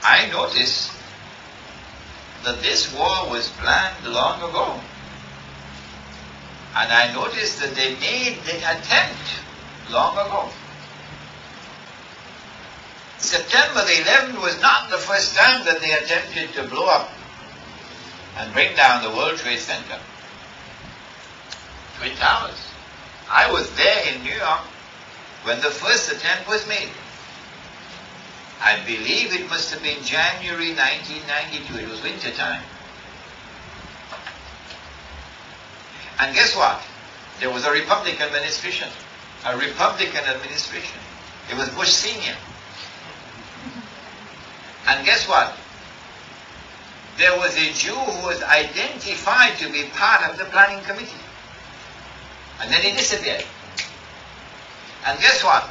I noticed that this war was planned long ago. And I noticed that they made the attempt long ago. September the 11th was not the first time that they attempted to blow up and bring down the World Trade Center. Twin Towers. I was there in New York when the first attempt was made. I believe it must have been January 1992. It was winter time. And guess what? There was a Republican administration. A Republican administration. It was Bush Sr. And guess what? There was a Jew who was identified to be part of the planning committee. And then he disappeared. And guess what?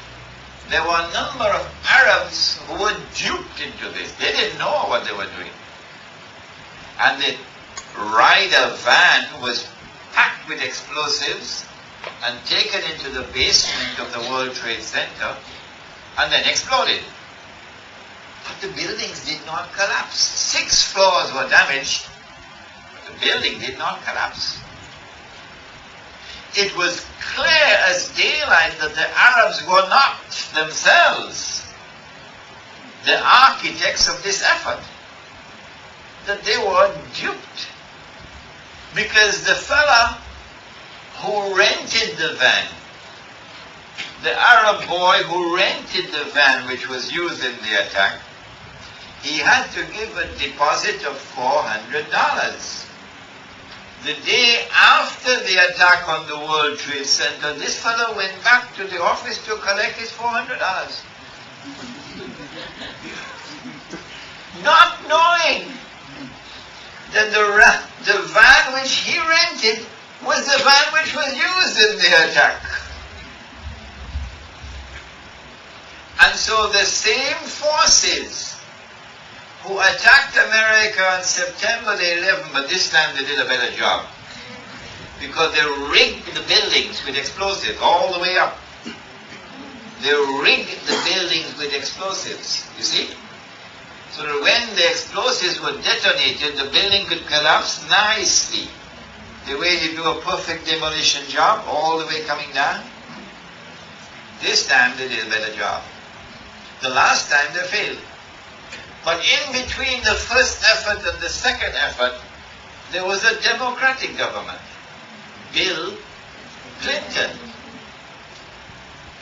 There were a number of Arabs who were duped into this. They didn't know what they were doing. And the rider van was packed with explosives and taken into the basement of the World Trade Center and then exploded. But the buildings did not collapse. 6 floors were damaged, but the building did not collapse. It was clear as daylight that the Arabs were not themselves the architects of this effort, that they were duped. Because the fella who rented the van, the Arab boy who rented the van which was used in the attack, he had to give a deposit of $400. The day after the attack on the World Trade Center, this fellow went back to the office to collect his $400. Not knowing that the van which he rented was the van which was used in the attack. And so the same forces who attacked America on September the 11th, but this time they did a better job. Because they rigged the buildings with explosives all the way up. They rigged the buildings with explosives, you see? So that when the explosives were detonated, the building could collapse nicely. The way they do a perfect demolition job, all the way coming down. This time they did a better job. The last time they failed. But in between the first effort and the second effort, there was a Democratic government. Bill Clinton.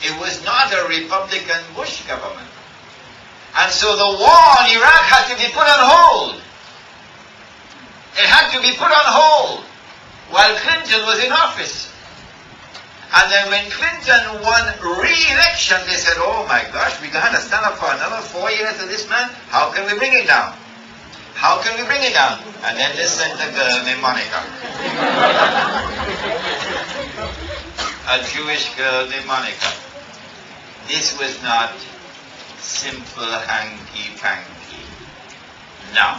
It was not a Republican Bush government. And so the war on Iraq had to be put on hold. It had to be put on hold while Clinton was in office. And then when Clinton won re-election, they said, oh my gosh, we got to stand up for another 4 years of this man. How can we bring it down? How can we bring it down? And then they sent a girl named Moniker. A Jewish girl named Monica. This was not simple hanky-panky. No.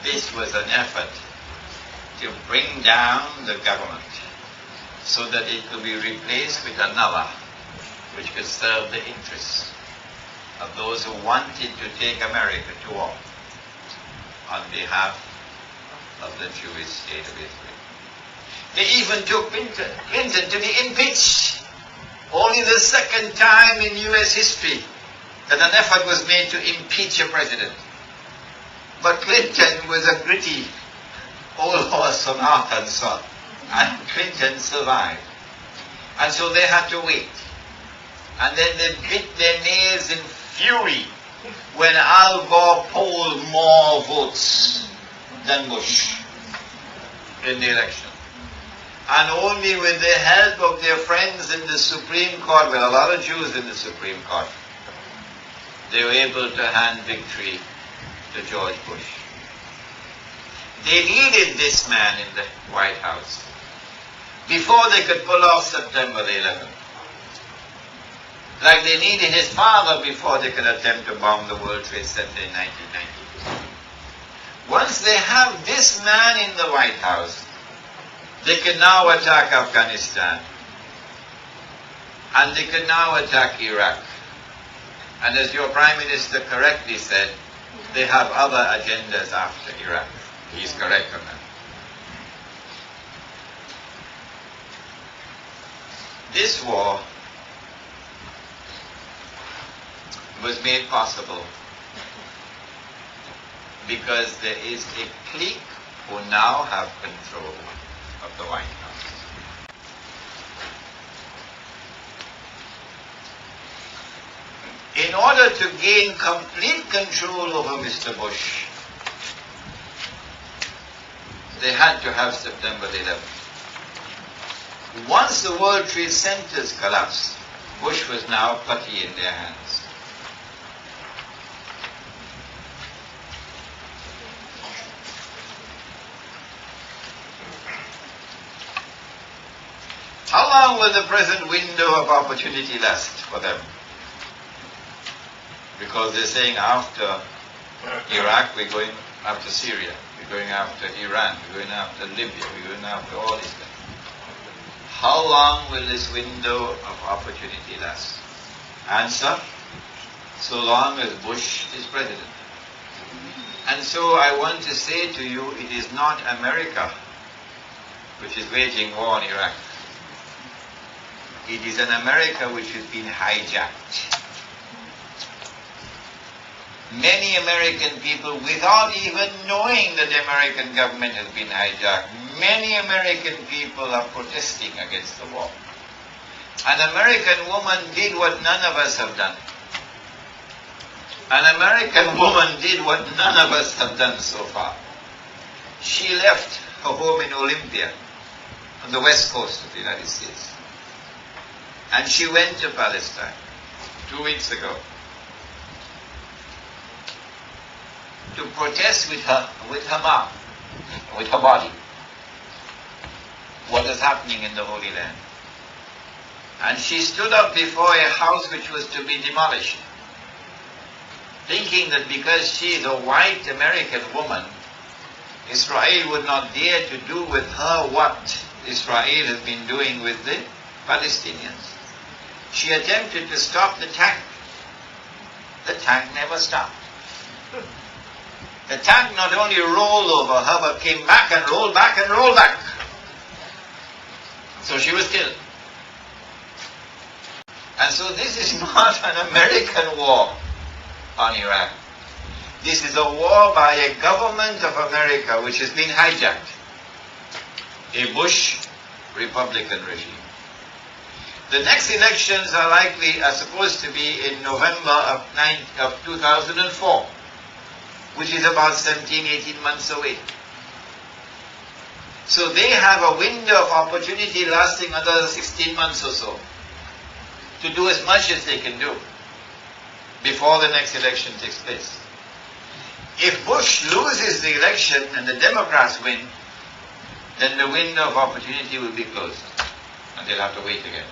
This was an effort to bring down the government so that it could be replaced with another which could serve the interests of those who wanted to take America to war on behalf of the Jewish state of Israel. They even took Clinton to be impeached. Only the second time in U.S. history that an effort was made to impeach a president. But Clinton was a gritty old horse from Arkansas, and Clinton survived. And so they had to wait. And then they bit their nails in fury when Al Gore polled more votes than Bush in the election. And only with the help of their friends in the Supreme Court, with a lot of Jews in the Supreme Court, they were able to hand victory to George Bush. They needed this man in the White House before they could pull off September the 11th. Like they needed his father before they could attempt to bomb the World Trade Center in 1992. Once they have this man in the White House, they can now attack Afghanistan. And they can now attack Iraq. And as your Prime Minister correctly said, they have other agendas after Iraq. He's correct on that. This war was made possible because there is a clique who now have control of the White House. In order to gain complete control over Mr. Bush, they had to have September the 11th. Once the World Trade Centers collapsed, Bush was now putty in their hands. How long will the present window of opportunity last for them? Because they're saying after Iraq, we're going after Syria, we're going after Iran, we're going after Libya, we're going after all these things. How long will this window of opportunity last? Answer, so long as Bush is president. And so I want to say to you, it is not America which is waging war on Iraq. It is an America which has been hijacked. Many American people, without even knowing that the American government has been hijacked, many American people are protesting against the war. An American woman did what none of us have done. An American woman did what none of us have done so far. She left her home in Olympia, on the west coast of the United States. And she went to Palestine 2 weeks ago to protest with her mouth, with her body, what is happening in the Holy Land. And she stood up before a house which was to be demolished, thinking that because she is a white American woman, Israel would not dare to do with her what Israel has been doing with the Palestinians. She attempted to stop the tank. The tank never stopped. The tank not only rolled over her, but came back and rolled back and rolled back. So she was killed. And so this is not an American war on Iraq. This is a war by a government of America which has been hijacked. A Bush Republican regime. The next elections are supposed to be in November of 2004, which is about 17, 18 months away. So they have a window of opportunity lasting another 16 months or so to do as much as they can do before the next election takes place. If Bush loses the election and the Democrats win, then the window of opportunity will be closed and they'll have to wait again.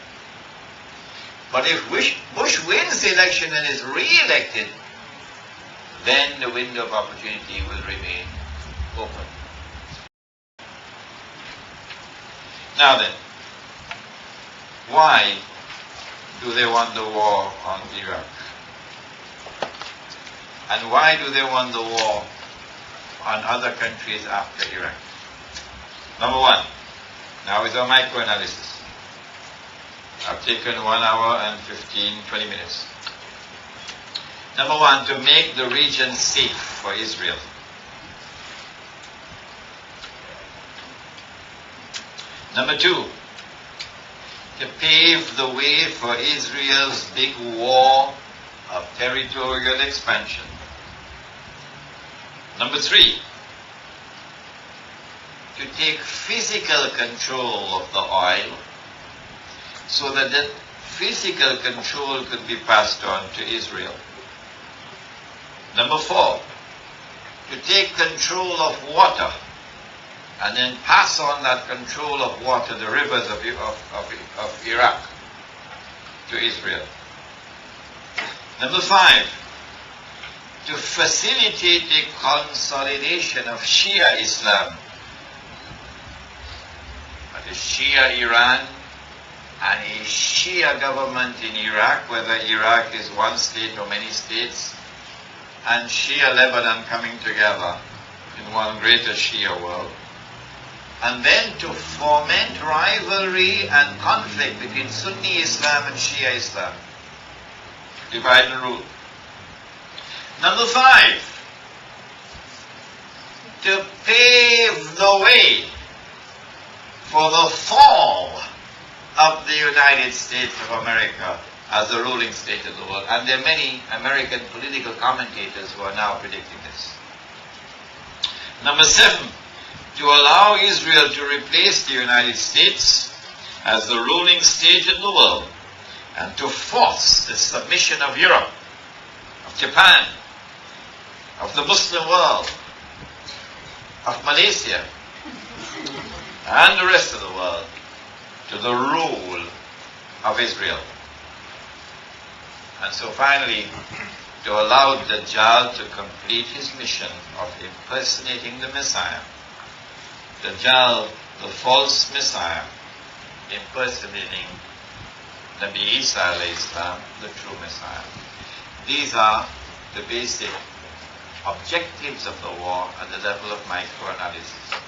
But if Bush wins the election and is re-elected, then the window of opportunity will remain open. Now then, why do they want the war on Iraq? And why do they want the war on other countries after Iraq? Number one, now is our microanalysis. I've taken 1 hour and 20 minutes. Number one, to make the region safe for Israel. Number two, to pave the way for Israel's big war of territorial expansion. Number three, to take physical control of the oil so that that physical control could be passed on to Israel. Number four, to take control of water and then pass on that control of water, the rivers of Iraq, to Israel. Number five, to facilitate the consolidation of Shia Islam, that is Shia Iran and a Shia government in Iraq, whether Iraq is one state or many states, and Shia Lebanon coming together in one greater Shia world, and then to foment rivalry and conflict between Sunni Islam and Shia Islam. Divide and rule. Number 5, to pave the way for the fall of the United States of America as the ruling state of the world. And there are many American political commentators who are now predicting this. Number 7, to allow Israel to replace the United States as the ruling state in the world, and to force the submission of Europe, of Japan, of the Muslim world, of Malaysia, and the rest of the world to the rule of Israel. And so finally, to allow Dajjal to complete his mission of impersonating the Messiah. Dajjal, the false Messiah, impersonating Nabi Isa alayhi salam, the true Messiah. These are the basic objectives of the war at the level of microanalysis.